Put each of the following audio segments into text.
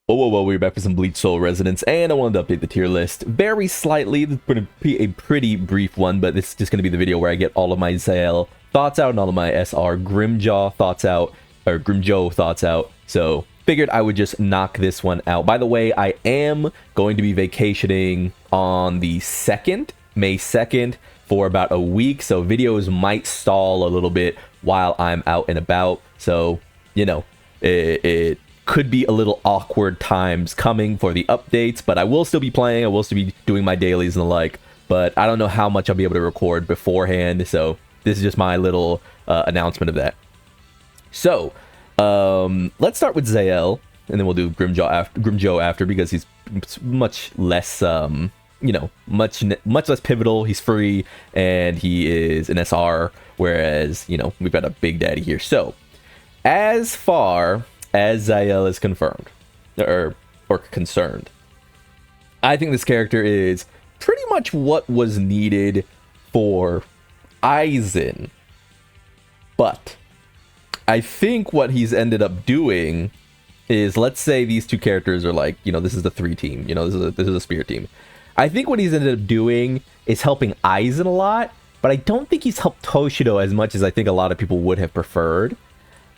Whoa, we're back for some Bleach Soul Resonance, and I wanted to update the tier list very slightly. It's going to be a pretty brief one, but this is just going to be the video where I get all of my Szayel thoughts out and all of my SR Grimmjow thoughts out, or Grimmjow thoughts out. So figured I would just knock this one out. By the way, I am going to be vacationing on the 2nd, May 2nd, for about a week, so videos might stall a little bit while I'm out and about. So, you know, it could be a little awkward times coming for the updates, but I will still be playing. I will still be doing my dailies and the like, but I don't know how much I'll be able to record beforehand, so this is just my little announcement of that. So let's start with Szayel, and then we'll do Grimmjow after because he's much less you know, much less pivotal. He's free and he is an SR, whereas, you know, we've got a big daddy here. So as far as Szayel is confirmed or concerned, I think this character is pretty much what was needed for Aizen, but I think what he's ended up doing is, let's say these two characters are like, you know, this is the 3 team, you know, this is a spear team. I think what he's ended up doing is helping Aizen a lot, but I don't think he's helped Toshiro as much as I think a lot of people would have preferred.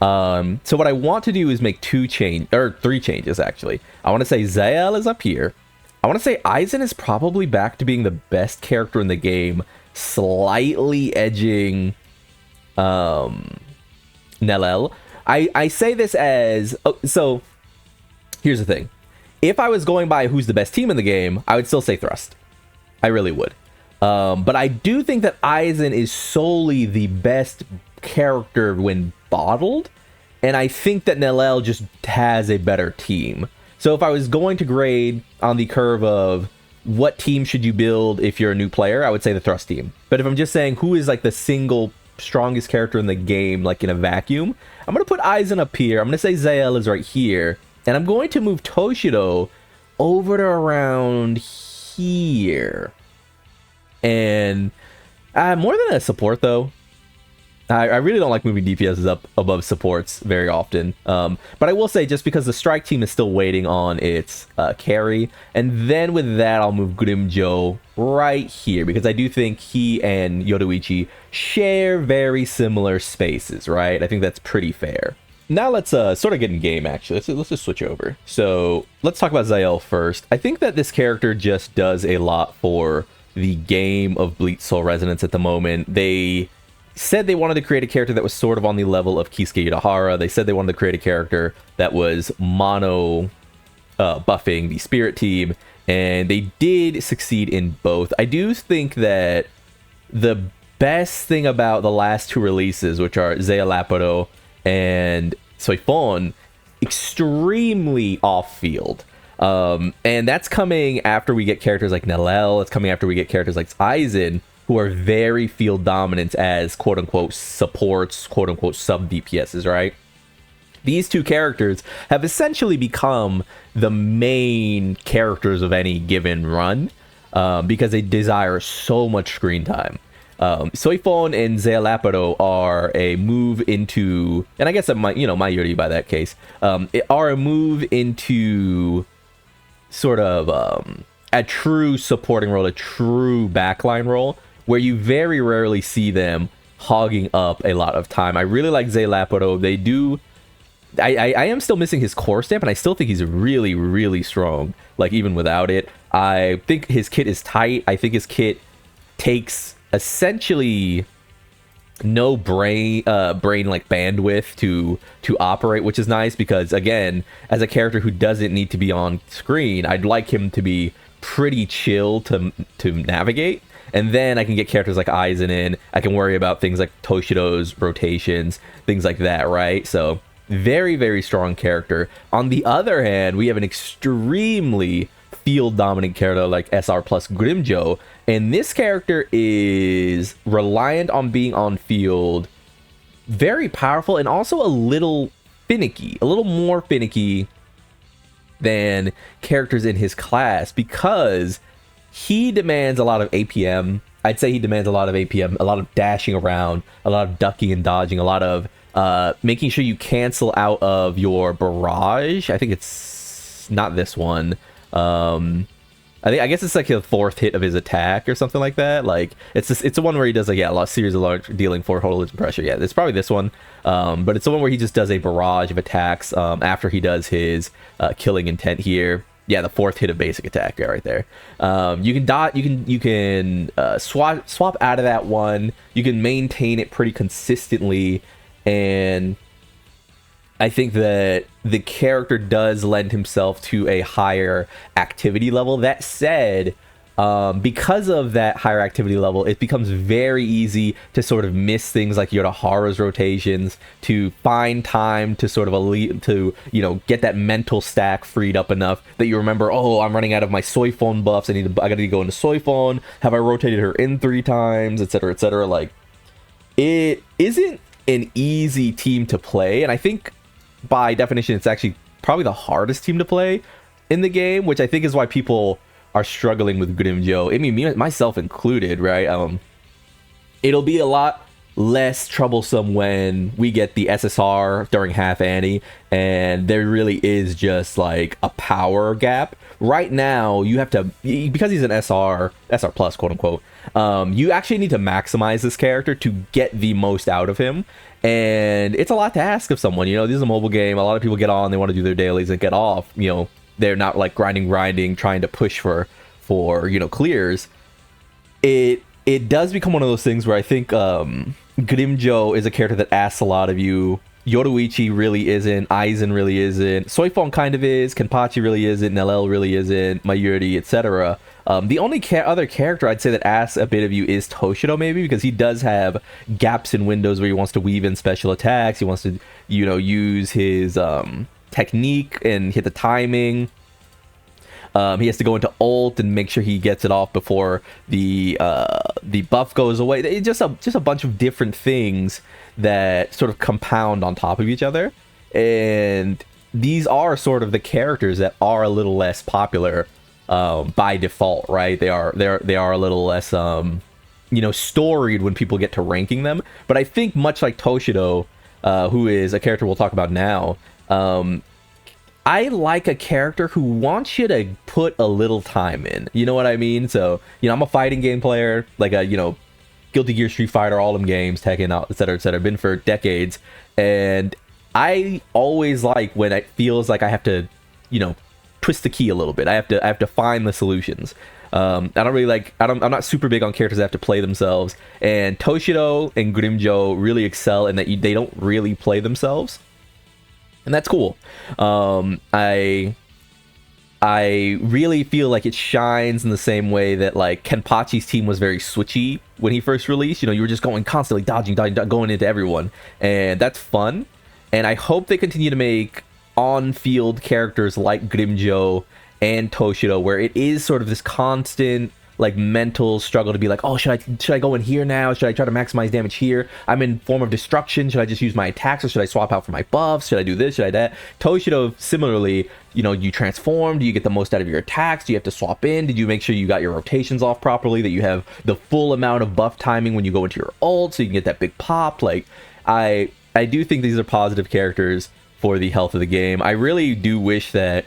So what I want to do is make 3 changes, actually. I want to say Szayel is up here. I want to say Aizen is probably back to being the best character in the game, slightly edging Nelel. I say this as... Oh, so, here's the thing. If I was going by who's the best team in the game, I would still say Thrust. I really would. But I do think that Aizen is solely the best character when bottled, and I think that Nelel just has a better team. So if I was going to grade on the curve of what team should you build if you're a new player, I would say the Thrust team. But if I'm just saying who is like the single strongest character in the game, like in a vacuum, I'm going to put Aizen up here. I'm going to say Szayel is right here. And I'm going to move Toshiro over to around here. And more than a support, though. I really don't like moving DPSs up above supports very often. But I will say, just because the strike team is still waiting on its carry. And then with that, I'll move Grimmjow right here. Because I do think he and Yoruichi share very similar spaces, right? I think that's pretty fair. Now let's sort of get in game, actually. Let's just switch over. So let's talk about Szayel first. I think that this character just does a lot for the game of Bleach Soul Resonance at the moment. They said they wanted to create a character that was sort of on the level of Kisuke Urahara. They said they wanted to create a character that was mono buffing the Spirit team, and they did succeed in both. I do think that the best thing about the last 2 releases, which are Szayel and Soifon, extremely off-field. And that's coming after we get characters like Nelel. It's coming after we get characters like Aizen, who are very field dominant as quote-unquote supports, quote-unquote sub-DPSs, right? These 2 characters have essentially become the main characters of any given run because they desire so much screen time. Soifon and Szayel are a move into, and I guess Mayuri by that case, are a move into sort of a true supporting role, a true backline role, where you very rarely see them hogging up a lot of time. I really like Szayel. They do. I am still missing his core stamp, and I still think he's really, really strong, like even without it. I think his kit is tight. I think his kit takes essentially no brain like bandwidth to operate, which is nice because, again, as a character who doesn't need to be on screen, I'd like him to be pretty chill to navigate. And then I can get characters like Aizen in. I can worry about things like Toshiro's rotations, things like that, right? So very, very strong character. On the other hand, we have an extremely field dominant character like SR plus Grimmjow, and this character is reliant on being on field, very powerful, and also a little finicky, a little more finicky than characters in his class, because he demands a lot of APM. I'd say he demands a lot of APM, a lot of dashing around, a lot of ducking and dodging, a lot of making sure you cancel out of your barrage. I think it's not this one. I guess it's like the 4th hit of his attack or something like that. Like it's the one where he does like a series of large dealing 4 total pressure. Yeah, it's probably this one. But it's the one where he just does a barrage of attacks after he does his killing intent here. Yeah, the 4th hit of basic attack right there. You can swap out of that one. You can maintain it pretty consistently, and I think that the character does lend himself to a higher activity level. That said, because of that higher activity level, it becomes very easy to sort of miss things like Yodohara's rotations, to find time to sort of get that mental stack freed up enough that you remember, oh, I'm running out of my soy phone buffs. I gotta go into soy phone. Have I rotated her in 3 times, etc., etc. Like, it isn't an easy team to play, and I think by definition it's actually probably the hardest team to play in the game, which I think is why people are struggling with Grimmjow. I mean, me, myself included, right? It'll be a lot less troublesome when we get the SSR during half ANNI, and there really is just like a power gap. Right now, you have to, because he's an SR plus, quote unquote, you actually need to maximize this character to get the most out of him. And it's a lot to ask of someone. This is a mobile game. A lot of people get on, they want to do their dailies and get off. They're not like grinding, trying to push for clears. It does become one of those things where I think Grimmjow is a character that asks a lot of you. Yoruichi really isn't. Aizen really isn't. Soifon kind of is. Kenpachi really isn't. Nelel really isn't. Mayuri, etc. The only other character I'd say that asks a bit of you is Toshiro, maybe, because he does have gaps in windows where he wants to weave in special attacks. He wants to, use his technique and hit the timing. He has to go into ult and make sure he gets it off before the buff goes away. It's just a bunch of different things that sort of compound on top of each other, and these are sort of the characters that are a little less popular by default, right? They are a little less storied when people get to ranking them. But I think much like Toshiro, who is a character we'll talk about now, I like a character who wants you to put a little time in. You know what I mean? So, I'm a fighting game player, like a, Guilty Gear, Street Fighter, all them games, Tekken, etc., etc. Been for decades. And I always like when it feels like I have to, twist the key a little bit. I have to find the solutions. I don't really like, I'm not super big on characters that have to play themselves. And Toshiro and Grimmjow really excel in that they don't really play themselves. And that's cool. I really feel like it shines in the same way that like Kenpachi's team was very switchy when he first released. You were just going constantly dodging, going into everyone, and that's fun. And I hope they continue to make on-field characters like Grimmjow and Toshiro, where it is sort of this constant like mental struggle to be like, oh, should I go in here now? Should I try to maximize damage here? I'm in form of destruction. Should I just use my attacks, or should I swap out for my buffs? Should I do this? Should I that? Toshiro, similarly, you transform. Do you get the most out of your attacks? Do you have to swap in? Did you make sure you got your rotations off properly, that you have the full amount of buff timing when you go into your ult so you can get that big pop? Like, I do think these are positive characters for the health of the game. I really do wish that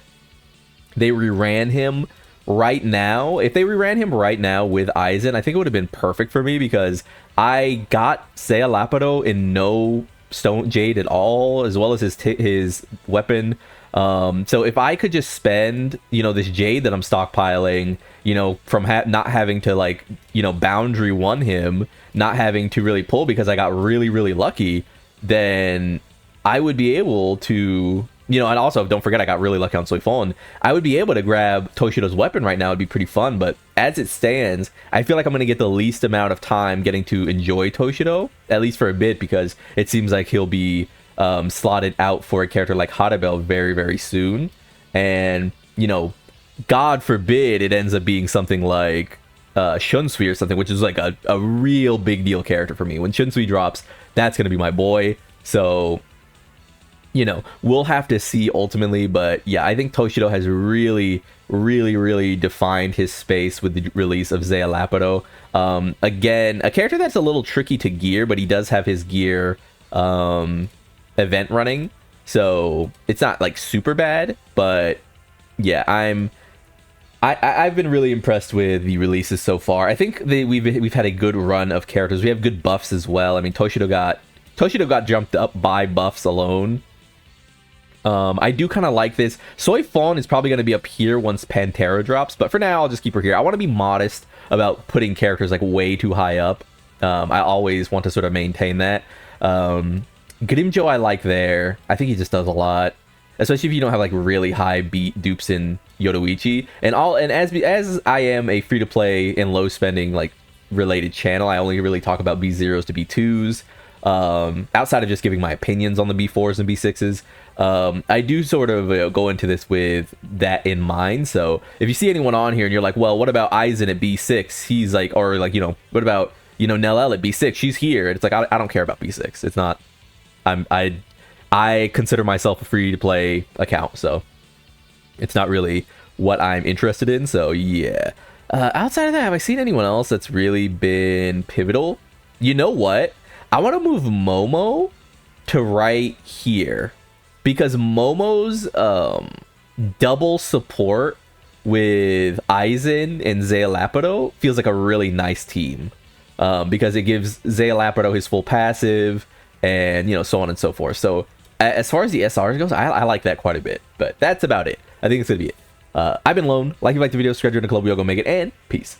they reran him right now. If they reran him right now with Aizen, I think it would have been perfect for me, because I got Szayel in no stone jade at all, as well as his weapon. So if I could just spend this jade that I'm stockpiling, from not having to like boundary one him, not having to really pull because I got really, really lucky, then I would be able to, and also don't forget I got really lucky on Soifon. I would be able to grab Toshiro's weapon right now. It'd be pretty fun, but as it stands, I feel like I'm going to get the least amount of time getting to enjoy Toshiro, at least for a bit, because it seems like he'll be slotted out for a character like Harabel very, very soon. And, God forbid it ends up being something like Shunsui or something, which is like a real big deal character for me. When Shunsui drops, that's going to be my boy. So, we'll have to see ultimately, but yeah, I think Toshiro has really, really, really defined his space with the release of Szayel. Again, a character that's a little tricky to gear, but he does have his gear event running, so it's not like super bad, but yeah, I've been really impressed with the releases so far. I think we've had a good run of characters. We have good buffs as well. I mean, Toshiro got jumped up by buffs alone. I do kind of like this. Soy Fawn is probably going to be up here once Pantera drops, but for now, I'll just keep her here. I want to be modest about putting characters like way too high up. I always want to sort of maintain that. Grimmjow I like there. I think he just does a lot, especially if you don't have like really high beat dupes in Yoruichi. And as I am a free to play and low spending like related channel, I only really talk about B0s to B2s. Outside of just giving my opinions on the B4s and B6s. I do sort of go into this with that in mind. So if you see anyone on here and you're like, well, what about Aizen at B6? He's like, or like, what about, Nell at B6? She's here. And it's like, I don't care about B6. It's not, I consider myself a free to play account. So it's not really what I'm interested in. So yeah. Outside of that, have I seen anyone else that's really been pivotal? You know what? I want to move Momo to right here, because Momo's double support with Aizen and Szayel feels like a really nice team, because it gives Szayel his full passive and so on and so forth. So as far as the SRs goes, I like that quite a bit, but that's about it. I think it's gonna be it. I've been Lone. Like if you like the video, subscribe to the club, we all go make it, and peace.